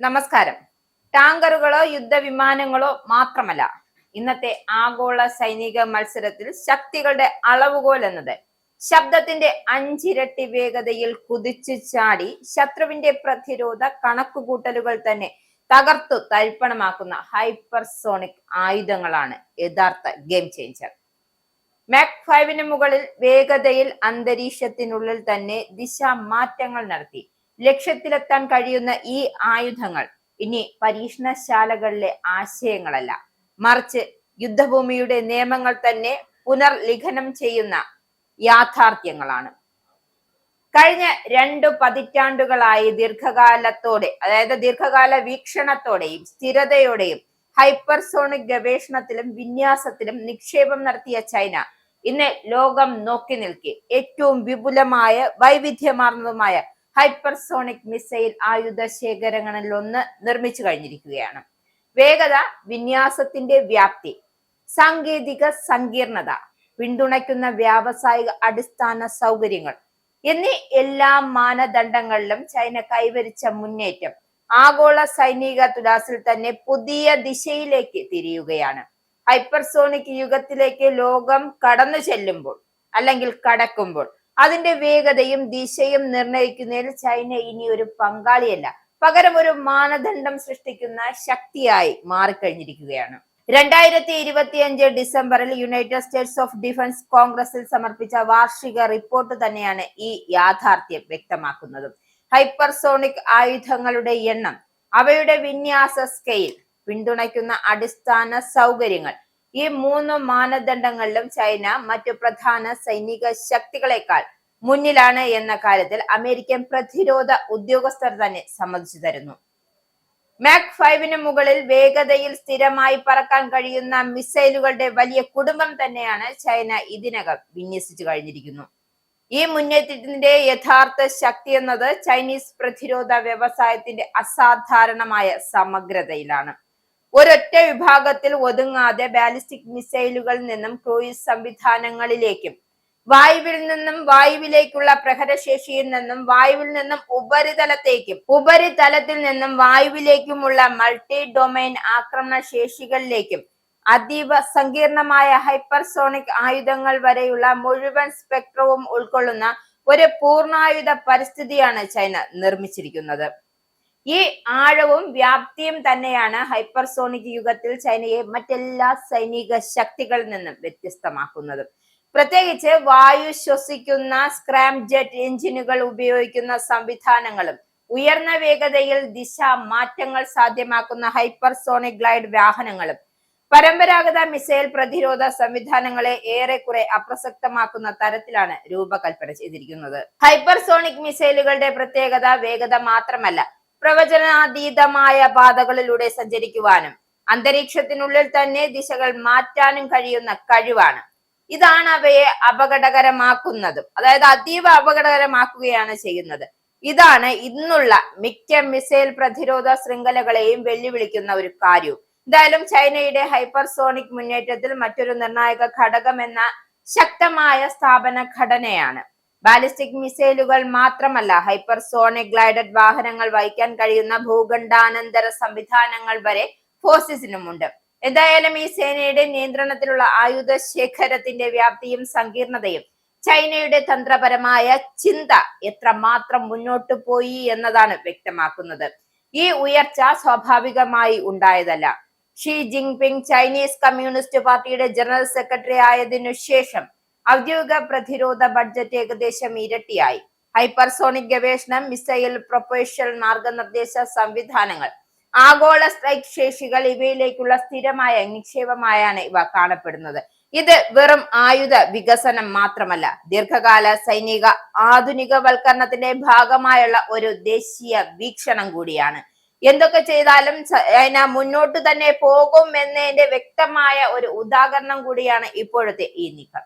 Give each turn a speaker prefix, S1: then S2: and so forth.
S1: നമസ്കാരം. ടാങ്കറുകളോ യുദ്ധവിമാനങ്ങളോ മാത്രമല്ല ഇന്നത്തെ ആഗോള സൈനിക മത്സരത്തിൽ ശക്തികളുടെ അളവുകോൽ എന്നത് ശബ്ദത്തിന്റെ 5 ഇരട്ടി വേഗതയിൽ കുതിച്ചു ചാടി ശത്രുവിന്റെ പ്രതിരോധ കണക്കുകൂട്ടലുകൾ തന്നെ തകർത്തു തരിപ്പണമാക്കുന്ന ഹൈപ്പർസോണിക് ആയുധങ്ങളാണ് യഥാർത്ഥ ഗെയിം ചേഞ്ചർ. മാക് 5 മുകളിൽ വേഗതയിൽ അന്തരീക്ഷത്തിനുള്ളിൽ തന്നെ ദിശാമാറ്റങ്ങൾ നടത്തി ലക്ഷ്യത്തിലെത്താൻ കഴിയുന്ന ഈ ആയുധങ്ങൾ ഇനി പരീക്ഷണശാലകളിലെ ആശയങ്ങളല്ല, മറിച്ച് യുദ്ധഭൂമിയുടെ നിയമങ്ങൾ തന്നെ പുനർലിഖനം ചെയ്യുന്ന യാഥാർത്ഥ്യങ്ങളാണ്. കഴിഞ്ഞ 2 പതിറ്റാണ്ടുകളായി ദീർഘകാല വീക്ഷണത്തോടെയും സ്ഥിരതയോടെയും ഹൈപ്പർസോണിക് ഗവേഷണത്തിലും വിന്യാസത്തിലും നിക്ഷേപം നടത്തിയ ചൈന ഇന്ന് ലോകം നോക്കി നിൽക്കെ ഏറ്റവും വിപുലമായ വൈവിധ്യമാർന്നതുമായ ഹൈപ്പർസോണിക് മിസൈൽ ആയുധ ശേഖരങ്ങളിൽ ഒന്ന് നിർമ്മിച്ചു കഴിഞ്ഞിരിക്കുകയാണ്. വേഗത, വിന്യാസത്തിന്റെ വ്യാപ്തി, സാങ്കേതിക സങ്കീർണത, പിന്തുണയ്ക്കുന്ന വ്യാവസായിക അടിസ്ഥാന സൗകര്യങ്ങൾ എന്നീ എല്ലാ മാനദണ്ഡങ്ങളിലും ചൈന കൈവരിച്ച മുന്നേറ്റം ആഗോള സൈനിക തുലാസിൽ തന്നെ പുതിയ ദിശയിലേക്ക് തിരിയുകയാണ്. ഹൈപ്പർസോണിക് യുഗത്തിലേക്ക് ലോകം കടന്നു ചെല്ലുമ്പോൾ അല്ലെങ്കിൽ കടക്കുമ്പോൾ അതിന്റെ വേഗതയും ദിശയും നിർണയിക്കുന്നതിൽ ചൈന ഇനി ഒരു പങ്കാളിയല്ല, പകരം ഒരു മാനദണ്ഡം സൃഷ്ടിക്കുന്ന ശക്തിയായി മാറിക്കഴിഞ്ഞിരിക്കുകയാണ്. 2025 ഡിസംബറിൽ യുണൈറ്റഡ് സ്റ്റേറ്റ്സ് ഓഫ് ഡിഫൻസ് കോൺഗ്രസിൽ സമർപ്പിച്ച വാർഷിക റിപ്പോർട്ട് തന്നെയാണ് ഈ യാഥാർത്ഥ്യം വ്യക്തമാക്കുന്നത്. ഹൈപ്പർസോണിക് ആയുധങ്ങളുടെ എണ്ണം, അവയുടെ വിന്യാസ സ്കെയിൽ, പിന്തുണയ്ക്കുന്ന അടിസ്ഥാന സൗകര്യങ്ങൾ, ഈ 3 മാനദണ്ഡങ്ങളിലും ചൈന മറ്റു പ്രധാന സൈനിക ശക്തികളെക്കാൾ മുന്നിലാണ് എന്ന കാര്യത്തിൽ അമേരിക്കൻ പ്രതിരോധ ഉദ്യോഗസ്ഥർ തന്നെ സമ്മതിച്ചു തരുന്നു. മാക് 5 മുകളിൽ വേഗതയിൽ സ്ഥിരമായി പറക്കാൻ കഴിയുന്ന മിസൈലുകളുടെ വലിയ കുടുംബം തന്നെയാണ് ചൈന ഇതിനകം വിന്യസിച്ചു കഴിഞ്ഞിരിക്കുന്നു. ഈ മുന്നേറ്റത്തിന്റെ യഥാർത്ഥ ശക്തി എന്നത് ചൈനീസ് പ്രതിരോധ വ്യവസായത്തിന്റെ അസാധാരണമായ സമഗ്രതയിലാണ്. ഒരൊറ്റ വിഭാഗത്തിൽ ഒതുങ്ങാതെ ബാലിസ്റ്റിക് മിസൈലുകളിൽ നിന്നും ക്രൂയിസ് സംവിധാനങ്ങളിലേക്കും വായുവിൽ നിന്നും വായുവിലേക്കുള്ള പ്രഹരശേഷിയിൽ നിന്നും വായുവിൽ നിന്നും ഉപരിതലത്തിൽ നിന്നും വായുവിലേക്കുമുള്ള മൾട്ടി ഡൊമൈൻ ആക്രമണ ശേഷികളിലേക്കും അതീവ സങ്കീർണമായ ഹൈപ്പർസോണിക് ആയുധങ്ങൾ വരെയുള്ള മുഴുവൻ സ്പെക്ട്രവും ഉൾക്കൊള്ളുന്ന ഒരു പൂർണ്ണായുധ പരിസ്ഥിതിയാണ് ചൈന നിർമ്മിച്ചിരിക്കുന്നത്. ഈ ആഴവും വ്യാപ്തിയും തന്നെയാണ് ഹൈപ്പർസോണിക് യുഗത്തിൽ ചൈനയെ മറ്റെല്ലാ സൈനിക ശക്തികളിൽ നിന്നും വ്യത്യസ്തമാക്കുന്നത്. പ്രത്യേകിച്ച് വായു ശ്വസിക്കുന്ന സ്ക്രാം ജെറ്റ് എഞ്ചിനുകൾ ഉപയോഗിക്കുന്ന സംവിധാനങ്ങളും ഉയർന്ന വേഗതയിൽ ദിശാ മാറ്റങ്ങൾ സാധ്യമാക്കുന്ന ഹൈപ്പർസോണിക് ഗ്ലൈഡ് വാഹനങ്ങളും പരമ്പരാഗത മിസൈൽ പ്രതിരോധ സംവിധാനങ്ങളെ ഏറെക്കുറെ അപ്രസക്തമാക്കുന്ന തരത്തിലാണ് രൂപകൽപ്പന ചെയ്തിരിക്കുന്നത്. ഹൈപ്പർസോണിക് മിസൈലുകളുടെ പ്രത്യേകത വേഗത മാത്രമല്ല, പ്രവചനാതീതമായ പാതകളിലൂടെ സഞ്ചരിക്കുവാനും അന്തരീക്ഷത്തിനുള്ളിൽ തന്നെ ദിശകൾ മാറ്റാനും കഴിയുന്ന കഴിവാണ്. ഇതാണ് അവയെ അപകടകരമാക്കുന്നതും, അതായത് അതീവ അപകടകരമാക്കുകയാണ് ചെയ്യുന്നത്. ഇതാണ് ഇന്നുള്ള മിക്ക മിസൈൽ പ്രതിരോധ ശൃംഖലകളെയും വെല്ലുവിളിക്കുന്ന ഒരു കാര്യവും. എന്തായാലും ചൈനയുടെ ഹൈപ്പർസോണിക് മുന്നേറ്റത്തിൽ മറ്റൊരു നിർണായക ഘടകം എന്ന ശക്തമായ സ്ഥാപന ഘടനയാണ്. ബാലിസ്റ്റിക് മിസൈലുകൾ മാത്രമല്ല, ഹൈപ്പർസോണിക് ഗ്ലൈഡഡ് വാഹനങ്ങൾ വഹിക്കാൻ കഴിയുന്ന ഭൂഖണ്ഡാനന്തര സംവിധാനങ്ങൾ വരെ ഫോഴ്സിനുമുണ്ട്. എന്തായാലും ഈ സേനയുടെ നിയന്ത്രണത്തിലുള്ള ആയുധ ശേഖരത്തിന്റെ വ്യാപ്തിയും സങ്കീർണതയും ചൈനയുടെ തന്ത്രപരമായ ചിന്ത എത്രമാത്രം മുന്നോട്ടു പോയി എന്നതാണ് വ്യക്തമാക്കുന്നത്. ഈ ഉയർച്ച സ്വാഭാവികമായി ഉണ്ടായതല്ല. ഷീ ജിൻപിങ് ചൈനീസ് കമ്മ്യൂണിസ്റ്റ് പാർട്ടിയുടെ ജനറൽ സെക്രട്ടറി ആയതിനു ശേഷം ഔദ്യോഗിക പ്രതിരോധ ബഡ്ജറ്റ് ഏകദേശം ഇരട്ടിയായി. ഹൈപ്പർസോണിക് ഗവേഷണം, മിസൈൽ പ്രൊപ്പൽഷൻ മാർഗനിർദ്ദേശ സംവിധാനങ്ങൾ, ആഗോള സ്ട്രൈക്ക് ശേഷികൾ ഇവയിലേക്കുള്ള സ്ഥിരമായ നിക്ഷേപമായാണ് ഇവ കാണപ്പെടുന്നത്. ഇത് വെറും ആയുധ വികസനം മാത്രമല്ല, ദീർഘകാല സൈനിക ആധുനികവൽക്കരണത്തിന്റെ ഭാഗമായുള്ള ഒരു ദേശീയ വീക്ഷണം കൂടിയാണ്. എന്തൊക്കെ ചെയ്താലും ചൈന മുന്നോട്ട് തന്നെ പോകും എന്നതിന്റെ വ്യക്തമായ ഒരു ഉദാഹരണം കൂടിയാണ് ഇപ്പോഴത്തെ ഈ നീക്കം.